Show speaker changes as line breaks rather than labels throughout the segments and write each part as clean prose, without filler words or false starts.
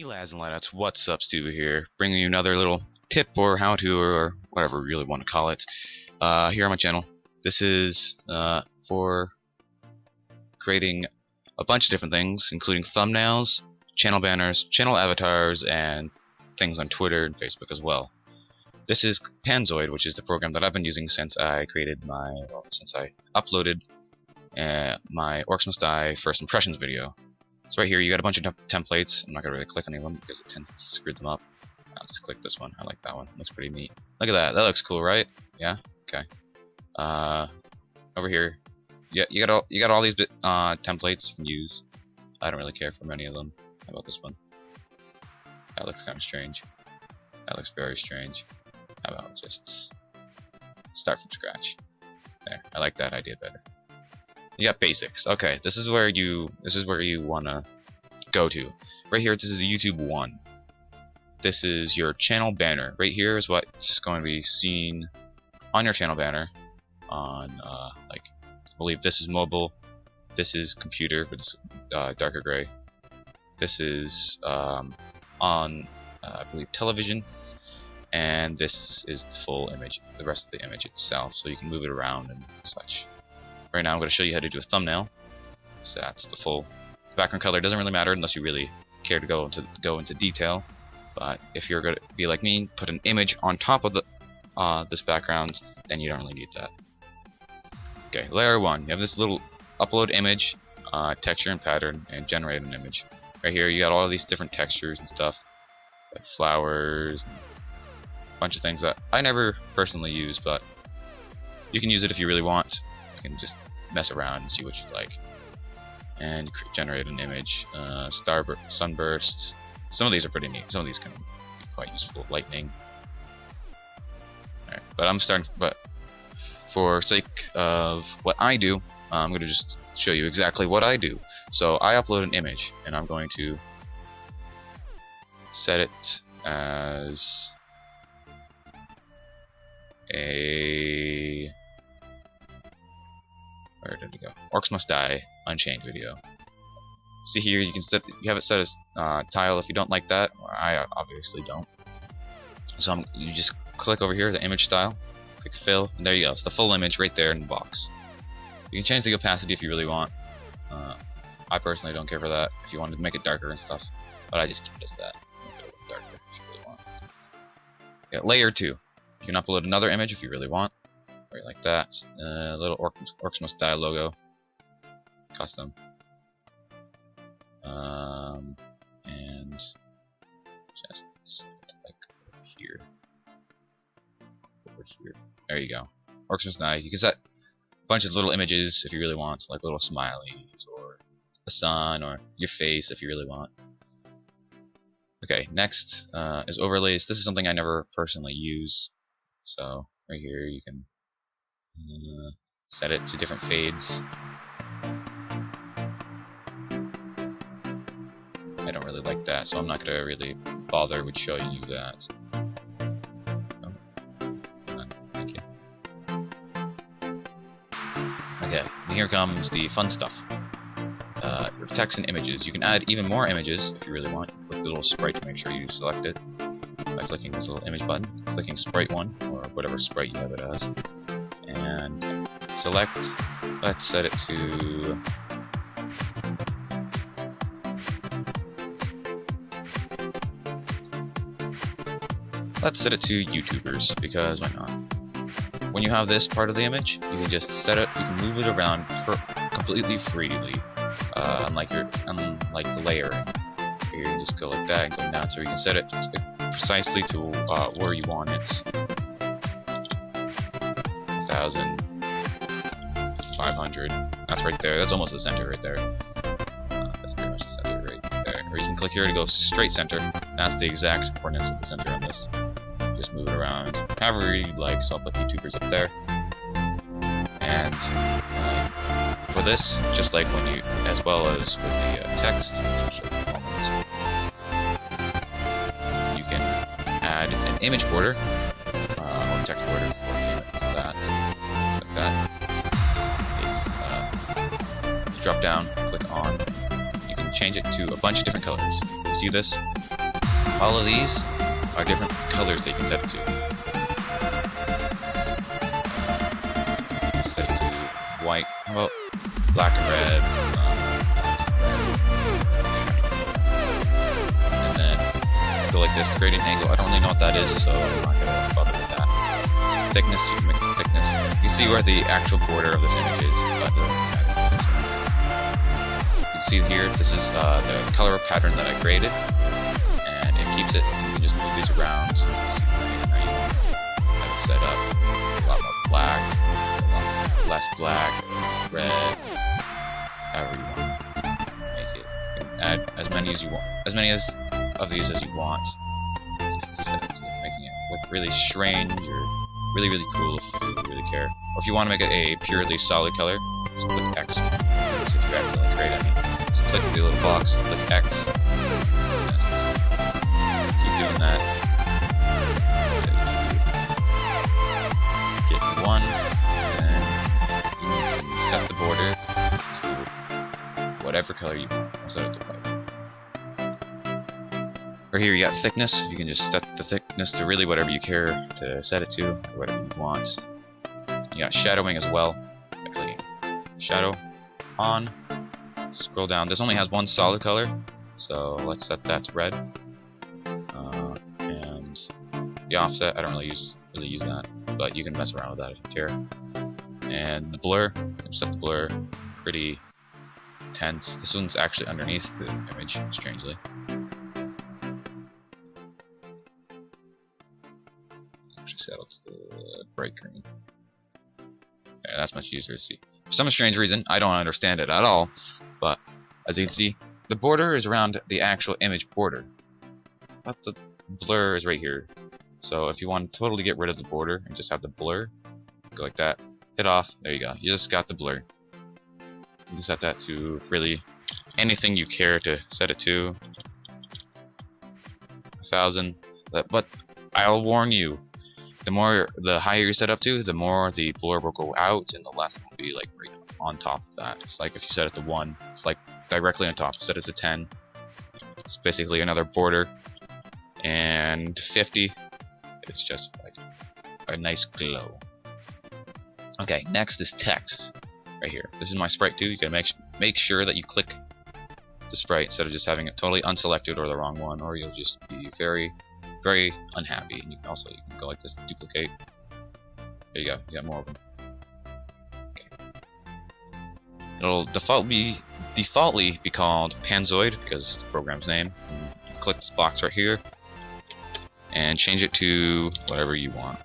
Lads and Ladettes, what's up, Stu here, bringing you another little tip or how-to or whatever you really want to call it here on my channel. This is for creating a bunch of different things, including thumbnails, channel banners, channel avatars, and things on Twitter and Facebook as well. This is Panzoid, which is the program that I've been using since I uploaded my Orcs Must Die first impressions video. So right here you got a bunch of templates. I'm not going to really click any of them because it tends to screw them up. I'll just click this one. I like that one. Looks pretty neat. Look at that. That looks cool, right? Yeah? Okay. Over here, yeah, you got all these templates you can use. I don't really care for many of them. How about this one? That looks kind of strange. That looks very strange. How about just start from scratch? There. I like that idea better. You got basics. Okay, this is where you wanna go to. Right here, this is YouTube 1. This is your channel banner. Right here is what's going to be seen on your channel banner. On I believe this is mobile. This is computer, but it's darker gray. This is on I believe television, and this is the full image, the rest of the image itself. So you can move it around and such. Right now I'm going to show you how to do a thumbnail. So that's the full background color. Doesn't really matter unless you really care to go into detail. But if you're going to be like me, put an image on top of the this background, then you don't really need that. Okay, layer 1. You have this little upload image, texture and pattern, and generate an image. Right here you got all these different textures and stuff, like flowers, and a bunch of things that I never personally use, but you can use it if you really want. You can just mess around and see what you like, and generate an image. Sunbursts. Some of these are pretty neat. Some of these can be quite useful. Lightning. Alright, but for sake of what I do, I'm going to just show you exactly what I do. So I upload an image, and I'm going to set it as a... Where did it go? Orcs Must Die Unchained video. See here, you have it set as tile if you don't like that. I obviously don't. So you just click over here, the image style, click fill, and there you go. It's the full image right there in the box. You can change the opacity if you really want. I personally don't care for that. If you want to make it darker and stuff, but I just keep it as that. Make it a little darker if you really want. Yeah, layer 2. You can upload another image if you really want. Right, like that. Little Orcs Must Die logo. Custom. And just like over here. Over here. There you go. Orcs Must Die. You can set a bunch of little images if you really want, like little smileys or the sun or your face if you really want. Okay, next is overlays. This is something I never personally use. So right here you can set it to different fades. I don't really like that, so I'm not going to really bother with showing you that. Thank you. Okay, and here comes the fun stuff. Your text and images. You can add even more images if you really want. Click the little sprite to make sure you select it by clicking this little image button, clicking sprite 1 or whatever sprite you have it as. And select, let's set it to YouTubers, because why not? When you have this part of the image, you can just set it, you can move it around completely freely, unlike the layering. Here you can just go like that and go down, so you can set it precisely to where you want it. 1,000, 500. That's right there. That's almost the center right there. That's pretty much the center right there. Or you can click here to go straight center. That's the exact coordinates of the center on this. Just move it around however you'd like. So I'll put YouTubers up there. And for this, just like when you, as well as with the text, you can add an image border or text border. Drop down, click on. You can change it to a bunch of different colors. You see this? All of these are different colors that you can set it to. Set it to white. How about black and red? And then go like this. The gradient angle. I don't really know what that is, so I'm not gonna bother with that. So thickness. You can make the thickness. You can see where the actual border of this image is, but you can see here. This is the color pattern that I graded, and it keeps it. You can just move these around. So you can see how you want it set up. A lot more black, a lot less black, red, however you want to make it. You can add as many as you want, as many of these as you want. Just set it to making it look really strange or really cool if you really care. Or if you want to make it a purely solid color, just click X. So if you accidentally create any, just click the little box, click X. Keep doing that. Get one, and you can set the border to whatever color you want. I'll set it to white. Right here you got thickness. You can just set the thickness to really whatever you care to set it to, or whatever you want. You got shadowing as well. By clicking shadow on. Scroll down. This only has one solid color, so let's set that to red. And the offset, I don't really use that, but you can mess around with that if you care. And the blur, you can set the blur pretty tense. This one's actually underneath the image, strangely. Actually set it to the bright green. Yeah, that's much easier to see. For some strange reason, I don't understand it at all, but as you can see, the border is around the actual image border, but the blur is right here. So if you want to totally get rid of the border and just have the blur, go like that, hit off, there you go. You just got the blur. You can set that to really anything you care to set it to. 1000, but I'll warn you, the higher you set up to, the more the blur will go out, and the less will be like right on top of that. It's like if you set it to 1, it's like directly on top. Set it to 10, it's basically another border, and 50, it's just like a nice glow. Okay, next is text. Right here. This is my sprite too. You gotta make sure that you click the sprite instead of just having it totally unselected or the wrong one, or you'll just be very unhappy. And you can go like this, duplicate. There you go. You got more of them. Okay. It'll defaultly be called Panzoid because it's the program's name. You click this box right here and change it to whatever you want.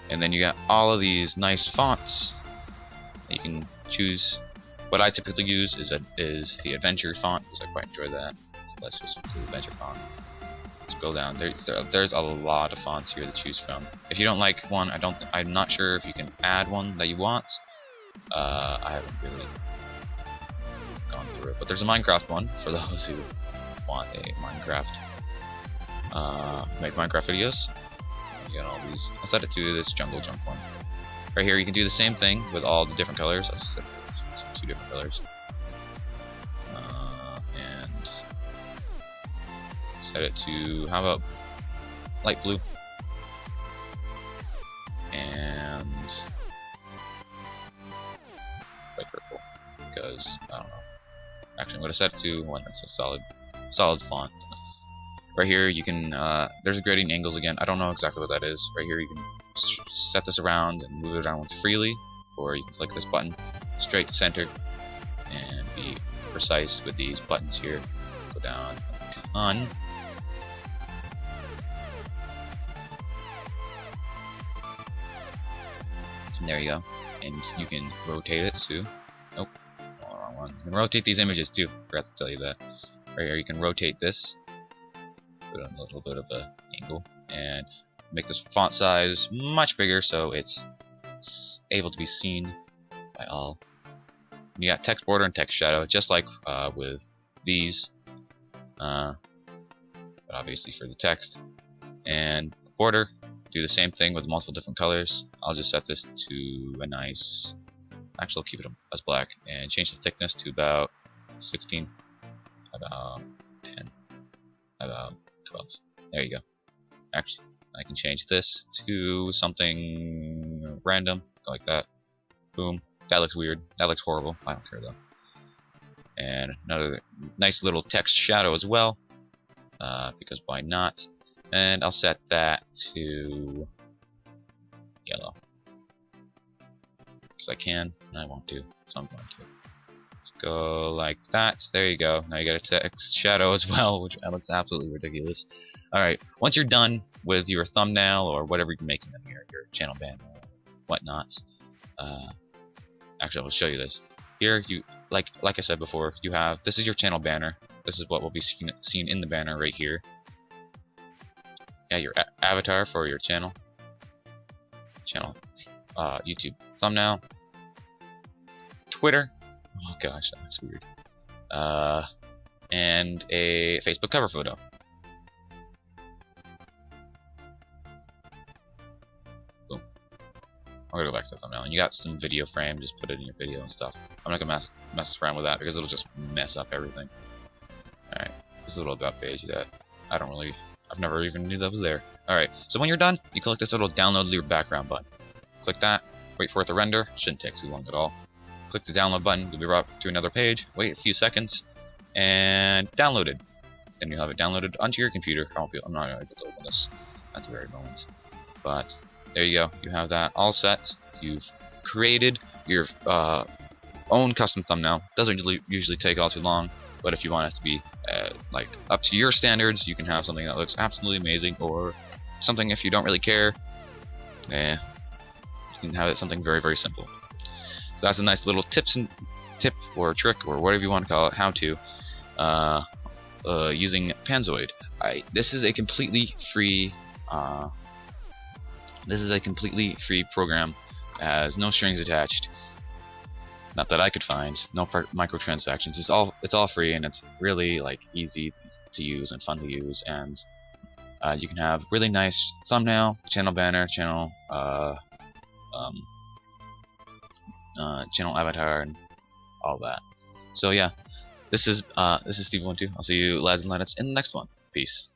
And then you got all of these nice fonts that you can choose. What I typically use is the adventure font because I quite enjoy that. So let's just do the adventure font. Scroll down. There's a lot of fonts here to choose from. If you don't like one, I'm not sure if you can add one that you want. I haven't really gone through it, but there's a Minecraft one for those who want a Minecraft make Minecraft videos. You got all these. I'll set it to this jungle jump one. Right here, you can do the same thing with all the different colors. I'll just set this to 2 different colors. And set it to, how about light blue? And light purple. Because, I don't know. Actually, I'm going to set it to one that's a solid font. Right here, you can, there's a gradient angles again. I don't know exactly what that is. Right here, you can set this around and move it around freely, or you can click this button straight to center and be precise with these buttons here. Go down a ton. And there you go. And you can rotate it too. Nope, wrong one. You can rotate these images too. Forgot to tell you that. Right here, you can rotate this. Put on a little bit of an angle and make this font size much bigger so it's able to be seen by all. You got text border and text shadow, just like with these, but obviously for the text. And border, do the same thing with multiple different colors. I'll just set this to a nice, actually I'll keep it as black and change the thickness to about 16. about 10? How about 12? There you go. Actually, I can change this to something random, like that. Boom. That looks weird. That looks horrible. I don't care though. And another nice little text shadow as well, because why not? And I'll set that to yellow, because I can, and I won't do, so I'm going to. Go like that. There you go. Now you got a text shadow as well, which looks absolutely ridiculous. Alright, once you're done with your thumbnail or whatever you're making on your channel banner or whatnot, actually I'll show you this. Here, you like I said before, you have, this is your channel banner. This is what will be seen in the banner right here. Yeah, your avatar for your channel, YouTube thumbnail, Twitter. Oh gosh, that looks weird. And a Facebook cover photo. Boom. I'm gonna go back to the thumbnail. And you got some video frame, just put it in your video and stuff. I'm not gonna mess around with that because it'll just mess up everything. Alright, this is a little about page that I've never even knew that was there. Alright, so when you're done, you click this little download your background button. Click that, wait for it to render, shouldn't take too long at all. Click the download button, you'll be brought to another page, wait a few seconds, and downloaded. Then you'll have it downloaded onto your computer. I'm not able to open this at the very moment. But there you go, you have that all set. You've created your own custom thumbnail. Doesn't usually take all too long, but if you want it to be like up to your standards, you can have something that looks absolutely amazing, or something if you don't really care, you can have it something very, very simple. So that's a nice little tip or trick or whatever you want to call it, how to using Panzoid. This is a completely free program, has no strings attached. Not that I could find, no microtransactions. It's all free, and it's really like easy to use and fun to use, and you can have really nice thumbnail, channel banner, channel channel avatar, and all that. So yeah, this is Steve12. I'll see you lads and ladettes in the next one. Peace.